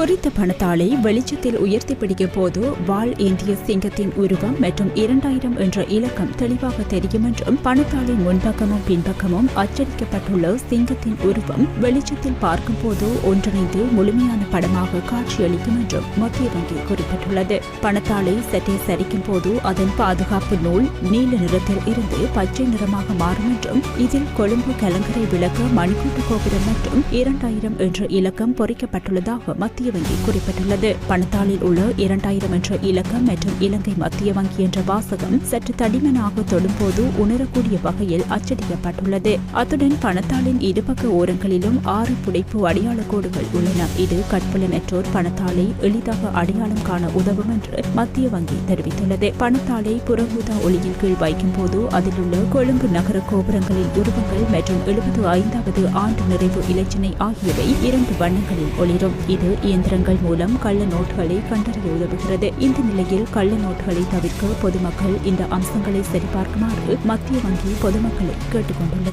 குறித்த பணத்தாளை வெளிச்சத்தில் உயர்த்தி பிடிக்கும் போது வாள் ஏந்திய சிங்கத்தின் உருவம் மற்றும் 2000 என்ற இலக்கம் தெளிவாக தெரியும் என்றும் பணத்தாளின் முன்பக்கமும் பின்பக்கமும் அச்சடிக்கப்பட்டுள்ள சிங்கத்தின் உருவம் வெளிச்சத்தில் பார்க்கும் போது ஒன்றிணைந்து முழுமையான படமாக காட்சியளிக்கும் என்றும் மத்திய வங்கி குறிப்பிட்டுள்ளது. பணத்தாளை சற்றே சரிக்கும் போது அதன் பாதுகாப்பு நூல் நீல நிறத்தில் இருந்து பச்சை நிறமாக மாறும் என்றும் இதில் கொழும்பு கலங்கரை விளக்க மணிக்கூட்டு கோபுரம் மற்றும் 2000 என்ற இலக்கம் பொறிக்கப்பட்டுள்ளதாக மத்திய வங்கி குறிப்பிட்டுள்ளது. பணத்தாளில் உள்ள 2000 என்ற இலக்கம் மற்றும் இலங்கை மத்திய வங்கி என்ற வாசகம் சற்று தடிமனாக தொடும்போது உணரக்கூடிய வகையில் அச்சடிக்கப்பட்டுள்ளது. அத்துடன் பணத்தாளின் இருபக்க ஓரங்களிலும் 6 புடைப்பு அடையாள கோடுகள் உள்ளன. இது கற்புலனற்றோர் பணத்தாளை எளிதாக அடையாளம் காண உதவும் என்று மத்திய வங்கி தெரிவித்துள்ளது. பணத்தாளை புறஊதா ஒளியின் கீழ் வைக்கும் போது அதில் உள்ள கொழும்பு நகர கோபுரங்களின் உருவங்கள் மற்றும் 75வது ஆண்டு நிறைவு இலச்சினை ஆகியவை 2 வண்ணங்களில் ஒளிரும். இது இயந்திரங்கள் மூலம் கள்ள நோட்டுகளை கண்டறிய உதவுகிறது. இந்த நிலையில் கள்ள நோட்டுகளை தவிர்க்க பொதுமக்கள் இந்த அம்சங்களை சரிபார்க்குமாறு மத்திய வங்கி பொதுமக்களை கேட்டுக் கொண்டுள்ளது.